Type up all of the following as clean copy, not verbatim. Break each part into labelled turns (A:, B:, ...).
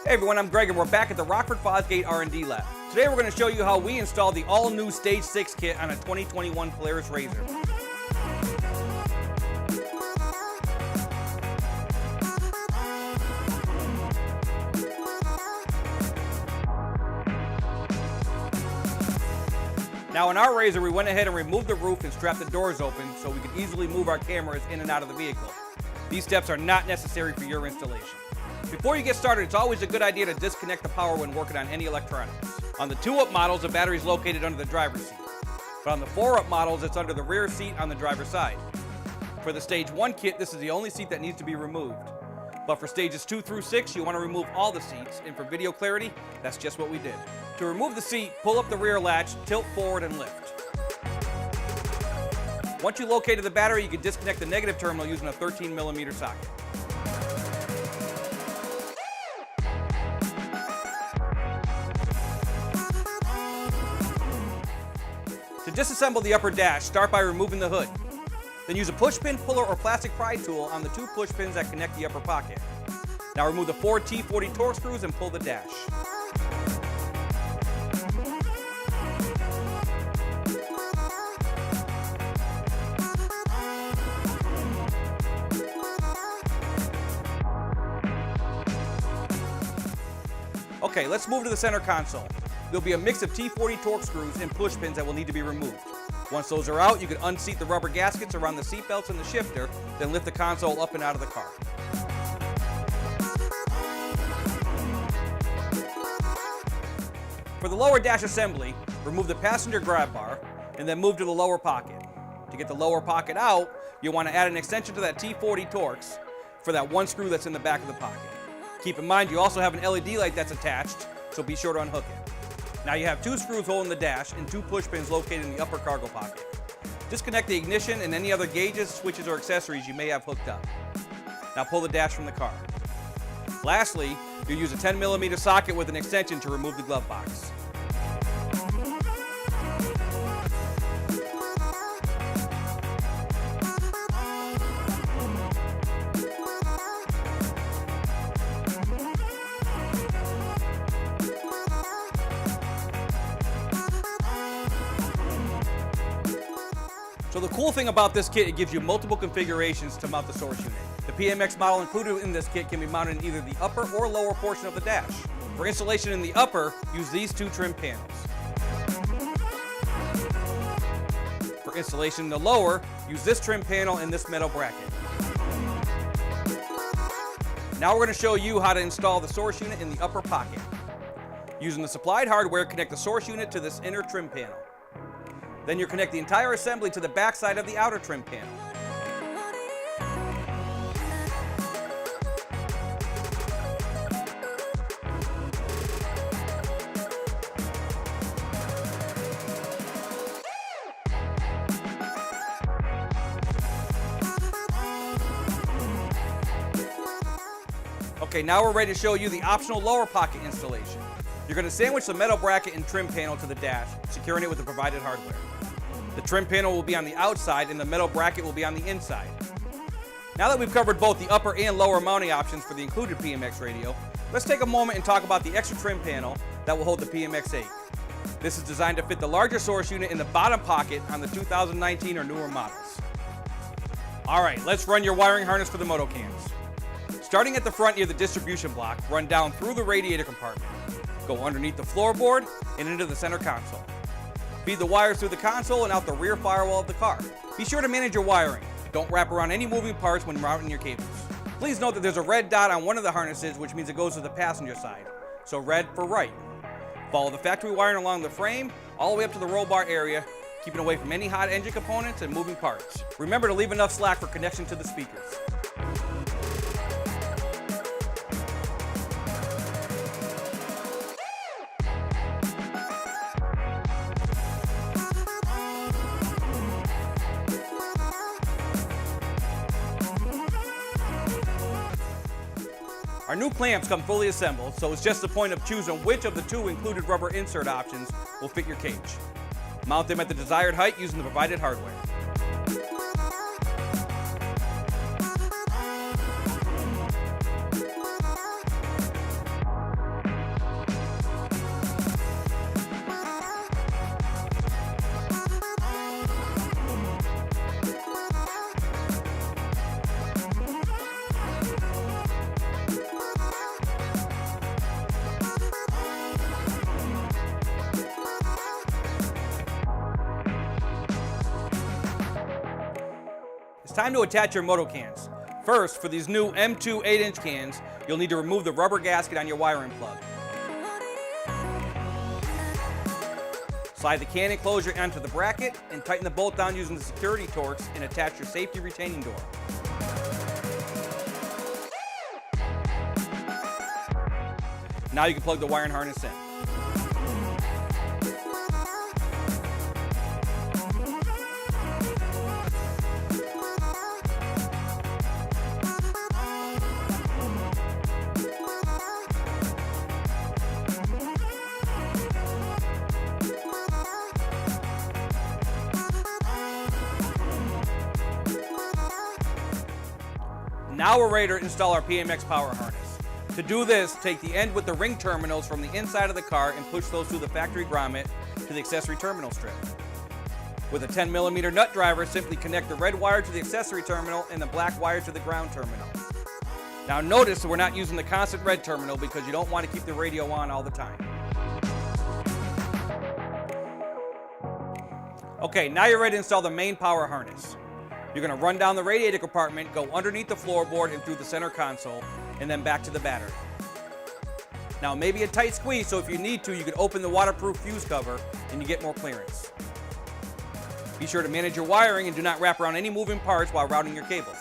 A: Hey everyone, I'm Greg and we're back at the Rockford Fosgate R&D Lab. Today we're going to show you how we installed the all-new Stage 6 kit on a 2021 Polaris RZR. Now in our RZR, we went ahead and removed the roof and strapped the doors open so we could easily move our cameras in and out of the vehicle. These steps are not necessary for your installation. Before you get started, it's always a good idea to disconnect the power when working on any electronics. On the 2-up models, the battery is located under the driver's seat. But on the 4-up models, it's under the rear seat on the driver's side. For the Stage 1 kit, this is the only seat that needs to be removed. But for Stages 2 through 6, you want to remove all the seats, and for video clarity, that's just what we did. To remove the seat, pull up the rear latch, tilt forward, and lift. Once you located the battery, you can disconnect the negative terminal using a 13mm socket. To disassemble the upper dash, start by removing the hood. Then use a push pin, puller, or plastic pry tool on the 2 push pins that connect the upper pocket. Now remove the 4 T40 torque screws and pull the dash. Okay, let's move to the center console. There'll be a mix of T40 torque screws and push pins that will need to be removed. Once those are out, you can unseat the rubber gaskets around the seat belts and the shifter, then lift the console up and out of the car. For the lower dash assembly, remove the passenger grab bar and then move to the lower pocket. To get the lower pocket out, you'll want to add an extension to that T40 Torx for that 1 screw that's in the back of the pocket. Keep in mind you also have an LED light that's attached, so be sure to unhook it. Now you have 2 screws holding the dash and 2 push pins located in the upper cargo pocket. Disconnect the ignition and any other gauges, switches, or accessories you may have hooked up. Now pull the dash from the car. Lastly, you'll use a 10mm socket with an extension to remove the glove box. So the cool thing about this kit, it gives you multiple configurations to mount the source unit. The PMX model included in this kit can be mounted in either the upper or lower portion of the dash. For installation in the upper, use these 2 trim panels. For installation in the lower, use this trim panel and this metal bracket. Now we're going to show you how to install the source unit in the upper pocket. Using the supplied hardware, connect the source unit to this inner trim panel. Then you connect the entire assembly to the back side of the outer trim panel. Okay, now we're ready to show you the optional lower pocket installation. You're going to sandwich the metal bracket and trim panel to the dash, securing it with the provided hardware. The trim panel will be on the outside and the metal bracket will be on the inside. Now that we've covered both the upper and lower mounting options for the included PMX radio, let's take a moment and talk about the extra trim panel that will hold the PMX-8. This is designed to fit the larger source unit in the bottom pocket on the 2019 or newer models. Alright, let's run your wiring harness for the moto cams. Starting at the front near the distribution block, run down through the radiator compartment. Go underneath the floorboard and into the center console. Feed the wires through the console and out the rear firewall of the car. Be sure to manage your wiring. Don't wrap around any moving parts when routing your cables. Please note that there's a red dot on one of the harnesses, which means it goes to the passenger side. So red for right. Follow the factory wiring along the frame, all the way up to the roll bar area, keeping away from any hot engine components and moving parts. Remember to leave enough slack for connection to the speakers. Our new clamps come fully assembled, so it's just the point of choosing which of the 2 included rubber insert options will fit your cage. Mount them at the desired height using the provided hardware. time to attach your moto cans. First, for these new M2 8-inch cans, you'll need to remove the rubber gasket on your wiring plug. Slide the can enclosure onto the bracket and tighten the bolt down using the security Torx and attach your safety retaining door. Now you can plug the wiring harness in. Now we're ready to install our PMX power harness. To do this, take the end with the ring terminals from the inside of the car and push those through the factory grommet to the accessory terminal strip. With a 10mm nut driver, simply connect the red wire to the accessory terminal and the black wire to the ground terminal. Now notice that we're not using the constant red terminal because you don't want to keep the radio on all the time. Okay, now you're ready to install the main power harness. You're going to run down the radiator compartment, go underneath the floorboard and through the center console, and then back to the battery. Now it may be a tight squeeze, so if you need to, you can open the waterproof fuse cover and you get more clearance. Be sure to manage your wiring and do not wrap around any moving parts while routing your cables.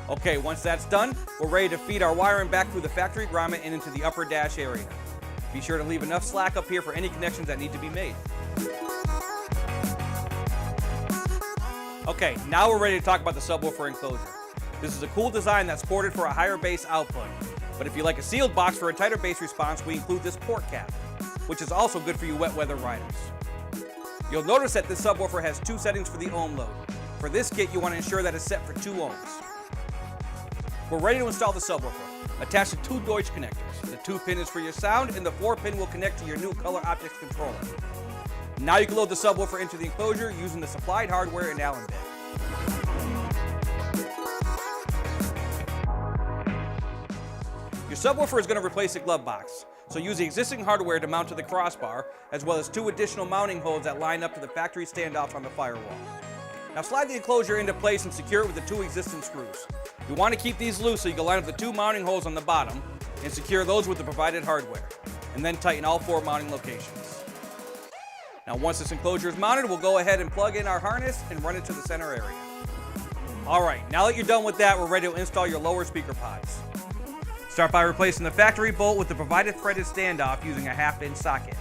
A: Okay, once that's done, we're ready to feed our wiring back through the factory grommet and into the upper dash area. Be sure to leave enough slack up here for any connections that need to be made. Okay, now we're ready to talk about the subwoofer enclosure. This is a cool design that's ported for a higher bass output. But if you like a sealed box for a tighter bass response, we include this port cap, which is also good for you wet weather riders. You'll notice that this subwoofer has two settings for the ohm load. For this kit, you want to ensure that it's set for 2 ohms. We're ready to install the subwoofer. Attach the 2 Deutsch connectors. The 2-pin is for your sound, and the 4-pin will connect to your new Color Optics controller. Now you can load the subwoofer into the enclosure using the supplied hardware and Allen bit. Your subwoofer is going to replace the glove box, so use the existing hardware to mount to the crossbar, as well as 2 additional mounting holes that line up to the factory standoffs on the firewall. Now slide the enclosure into place and secure it with the 2 existing screws. You want to keep these loose so you can line up the 2 mounting holes on the bottom and secure those with the provided hardware, and then tighten all 4 mounting locations. Now once this enclosure is mounted, we'll go ahead and plug in our harness and run it to the center area. Alright, now that you're done with that, we're ready to install your lower speaker pods. Start by replacing the factory bolt with the provided threaded standoff using a 1/2-inch socket.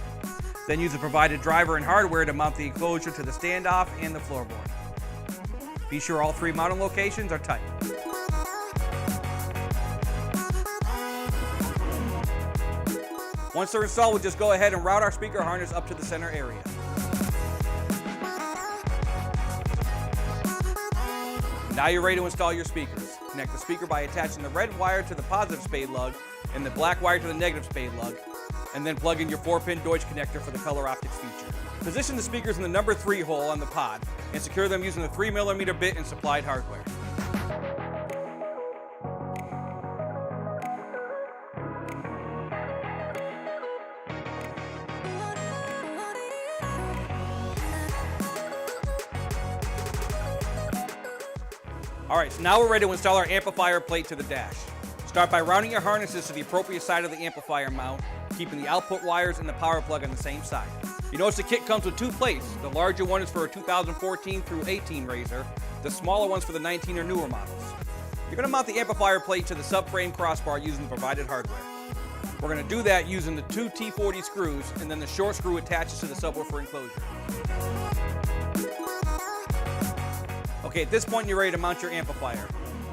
A: Then use the provided driver and hardware to mount the enclosure to the standoff and the floorboard. Be sure all 3 mounting locations are tight. Once they're installed, we'll just go ahead and route our speaker harness up to the center area. Now you're ready to install your speakers. Connect the speaker by attaching the red wire to the positive spade lug and the black wire to the negative spade lug, and then plug in your 4-pin Deutsch connector for the Color Optics feature. Position the speakers in the number 3 hole on the pod and secure them using the 3mm bit and supplied hardware. Alright, so now we're ready to install our amplifier plate to the dash. Start by routing your harnesses to the appropriate side of the amplifier mount, keeping the output wires and the power plug on the same side. You notice the kit comes with 2 plates. The larger one is for a 2014 through 18 RZR. The smaller one's for the 19 or newer models. You're going to mount the amplifier plate to the subframe crossbar using the provided hardware. We're going to do that using the 2 T40 screws, and then the short screw attaches to the subwoofer enclosure. Okay, at this point you're ready to mount your amplifier.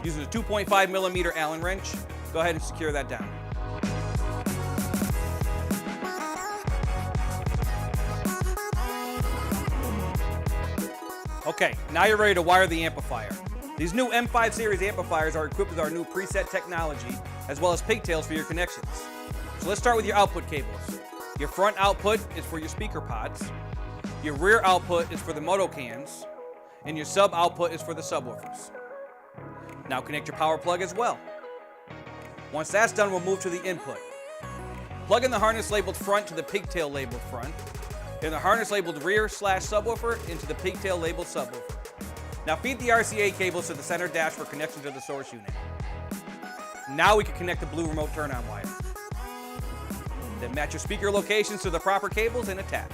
A: Using a 2.5mm Allen wrench, go ahead and secure that down. Okay, now you're ready to wire the amplifier. These new M5 series amplifiers are equipped with our new preset technology, as well as pigtails for your connections. So let's start with your output cables. Your front output is for your speaker pods. Your rear output is for the moto cans. And your sub output is for the subwoofers. Now connect your power plug as well. Once that's done, we'll move to the input. Plug in the harness labeled front to the pigtail labeled front, and the harness labeled rear/subwoofer into the pigtail labeled subwoofer. Now feed the RCA cables to the center dash for connection to the source unit. Now we can connect the blue remote turn-on wire. Then match your speaker locations to the proper cables and attach.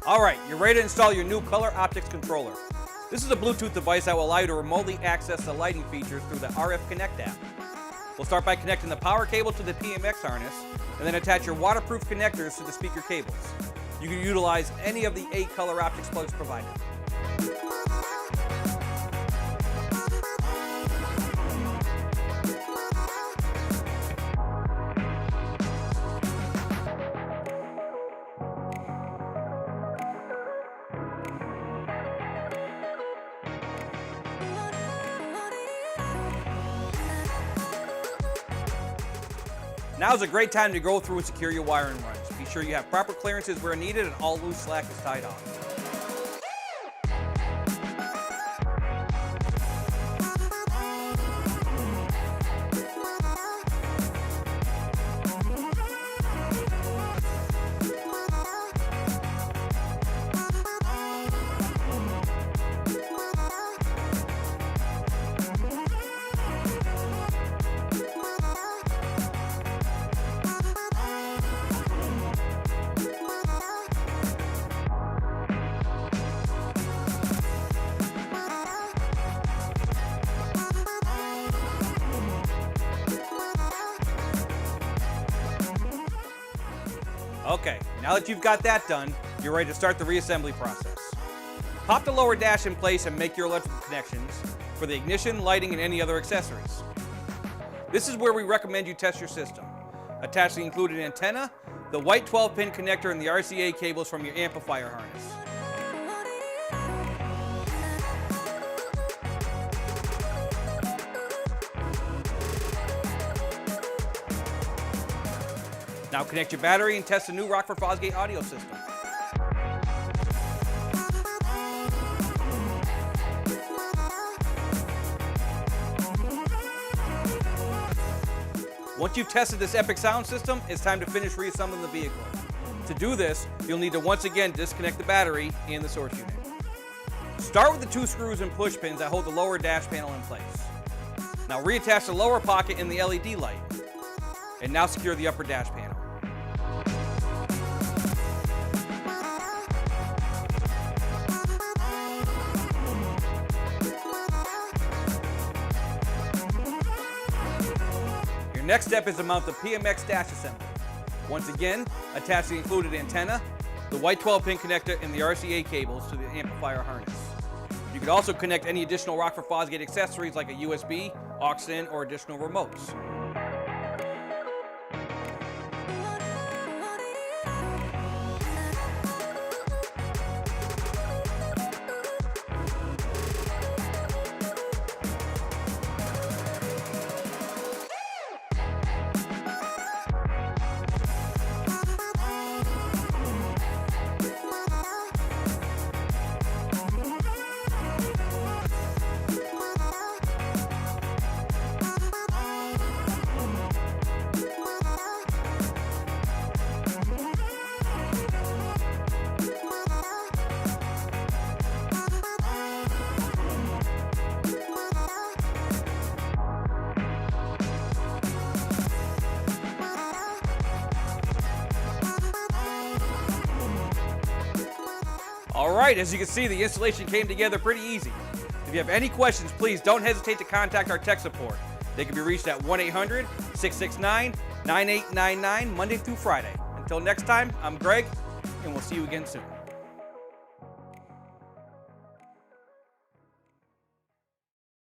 A: Alright, you're ready to install your new Color Optics controller. This is a Bluetooth device that will allow you to remotely access the lighting features through the RF Connect app. We'll start by connecting the power cable to the PMX harness, and then attach your waterproof connectors to the speaker cables. You can utilize any of the 8 Color Optics plugs provided. Now is a great time to go through and secure your wiring runs. Be sure you have proper clearances where needed and all loose slack is tied off. Okay, now that you've got that done, you're ready to start the reassembly process. Pop the lower dash in place and make your electrical connections for the ignition, lighting, and any other accessories. This is where we recommend you test your system. Attach the included antenna, the white 12-pin connector, and the RCA cables from your amplifier harness. Now connect your battery and test the new Rockford-Fosgate audio system. Once you've tested this epic sound system, it's time to finish reassembling the vehicle. To do this, you'll need to once again disconnect the battery and the source unit. Start with the 2 screws and push pins that hold the lower dash panel in place. Now reattach the lower pocket and the LED light. And now secure the upper dash panel. Next step is to mount the PMX dash assembly. Once again, attach the included antenna, the white 12-pin connector, and the RCA cables to the amplifier harness. You could also connect any additional Rockford-Fosgate accessories like a USB, aux-in, or additional remotes. Alright, as you can see, the installation came together pretty easy. If you have any questions, please don't hesitate to contact our tech support. They can be reached at 1-800-669-9899 Monday through Friday. Until next time, I'm Greg, and we'll see you again soon.